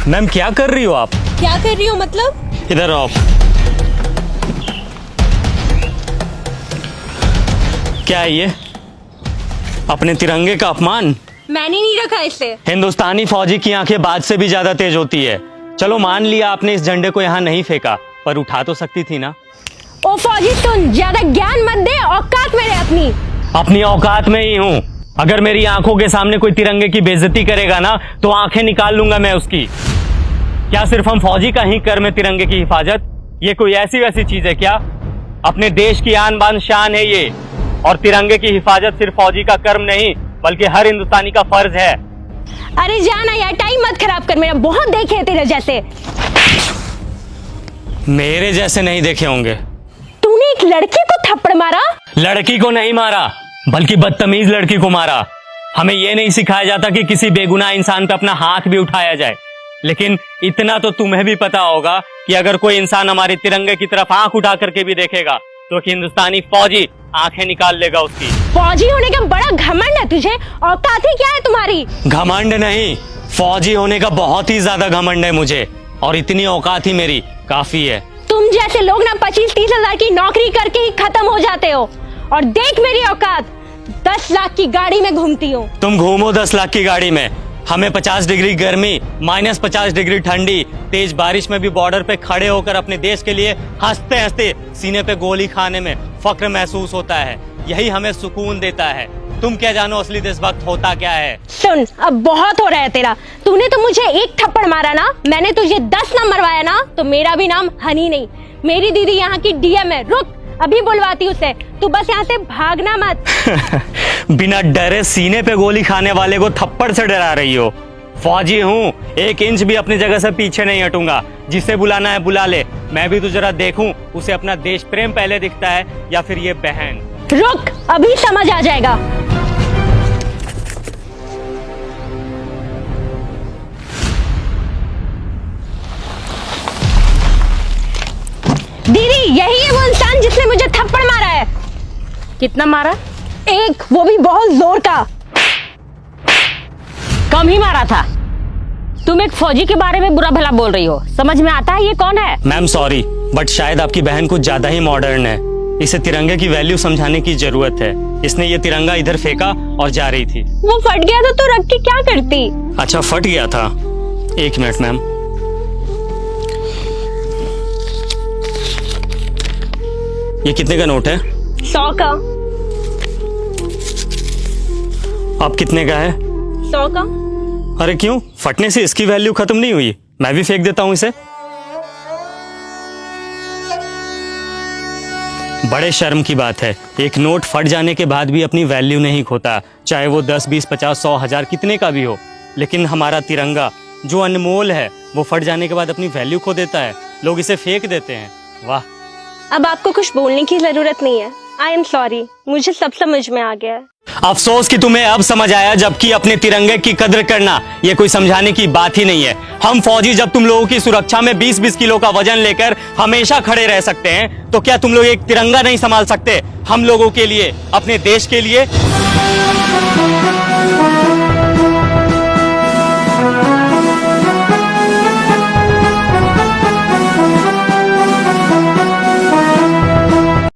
Ma'am क्या कर रही हो आप? क्या कर रही हो मतलब? इधर आओ। क्या है ये? अपने तिरंगे का अपमान। मैंने नहीं रखा इसे। हिंदुस्तानी फौजी की आंखें बाज से भी ज्यादा तेज होती है। चलो मान लिया आपने इस झंडे को यहाँ नहीं फेंका, पर उठा तो सकती थी ना। ओ फौजी सुन, ज्यादा ज्ञान मत दे, औकात में रह अपनी औकात में ही हूँ। अगर मेरी आंखों के सामने कोई तिरंगे की बेइज्जती करेगा ना तो आंखें निकाल लूंगा मैं उसकी। क्या सिर्फ हम फौजी का ही कर्म है तिरंगे की हिफाजत? ये कोई ऐसी वैसी चीज है क्या? अपने देश की आन बान शान है ये, और तिरंगे की हिफाजत सिर्फ फौजी का कर्म नहीं बल्कि हर हिंदुस्तानी का फर्ज है। अरे जाना यार, टाइम मत खराब कर मेरा, बहुत देखे हैं तेरे जैसे। मेरे जैसे नहीं देखे होंगे। तूने एक लड़की को थप्पड़ मारा? लड़की को नहीं मारा बल्कि बदतमीज लड़की को मारा। हमें यह नहीं सिखाया जाता कि किसी बेगुनाह इंसान पे अपना हाथ भी उठाया जाए, लेकिन इतना तो तुम्हें भी पता होगा कि अगर कोई इंसान हमारे तिरंगे की तरफ आंख उठा करके भी देखेगा तो हिंदुस्तानी फौजी आंखें निकाल लेगा उसकी। फौजी होने का बड़ा घमंड है तुझे, औकात ही क्या है तुम्हारी? घमंड नहीं, फौजी होने का बहुत ही ज्यादा घमंड है मुझे, और इतनी औकात ही मेरी काफी है। तुम जैसे लोग ना 25-30 हजार की नौकरी करके ही खत्म हो जाते हो, और देख मेरी औकात, 10 लाख की गाड़ी में घूमती हूँ। तुम घूमो 10 लाख की गाड़ी में, हमें 50 डिग्री गर्मी, -50 डिग्री ठंडी, तेज बारिश में भी बॉर्डर पे खड़े होकर अपने देश के लिए हंसते हंसते सीने पे गोली खाने में फक्र महसूस होता है। यही हमें सुकून देता है। तुम क्या जानो असली देशभक्त होता क्या है? सुन, अब बहुत हो रहा है तेरा। तूने तो मुझे एक थप्पड़ मारा ना, मैंने तुझे 10 ना मरवाया ना, तो मेरा भी नाम हनी नहीं। मेरी दीदी यहाँ की डीएम है। रुक, अभी बुलवाती उसे। तू बस यहाँ से भागना मत। बिना डरे सीने पे गोली खाने वाले को थप्पड़ से डरा रही हो? फौजी हूँ, 1 इंच भी अपनी जगह से पीछे नहीं हटूंगा। जिसे बुलाना है बुला ले, मैं भी तो जरा देखूं उसे अपना देश प्रेम पहले दिखता है या फिर ये बहन। रुक, अभी समझ आ जाएगा। दीदी, यही है वो इंसान जिसने मुझे थप्पड़ मारा है। कितना मारा? 1, वो भी बहुत जोर का। कम ही मारा था। तुम एक फौजी के बारे में बुरा भला बोल रही हो, समझ में आता है ये कौन है? मैम सॉरी, बट शायद आपकी बहन कुछ ज्यादा ही मॉडर्न है। इसे तिरंगे की वैल्यू समझाने की जरूरत है। इसने ये तिरंगा इधर फेंका और जा रही थी। वो फट गया तो तू रख के क्या करती? अच्छा, फट गया था। 1 मिनट मैम। ये कितने का नोट है? 100 का। अब कितने का है? 100 का। अरे क्यों, फटने से इसकी वैल्यू खत्म नहीं हुई? मैं भी फेंक देता हूं इसे। बड़े शर्म की बात है, एक नोट फट जाने के बाद भी अपनी वैल्यू नहीं खोता, चाहे वो 10, 20, 50, 100, 1000 कितने का भी हो। लेकिन हमारा तिरंगा जो अनमोल है वो फट जाने के बाद अपनी वैल्यू खो देता है। लोग इसे फेंक देते हैं। वाह। अब आपको कुछ बोलने की जरूरत नहीं है। आई एम सॉरी, मुझे सब समझ में आ गया है। अफसोस कि तुम्हें अब समझ आया, जबकि अपने तिरंगे की कद्र करना ये कोई समझाने की बात ही नहीं है। हम फौजी जब तुम लोगों की सुरक्षा में 20-20 किलो का वजन लेकर हमेशा खड़े रह सकते हैं, तो क्या तुम लोग एक तिरंगा नहीं संभाल सकते हम लोगों के लिए, अपने देश के लिए?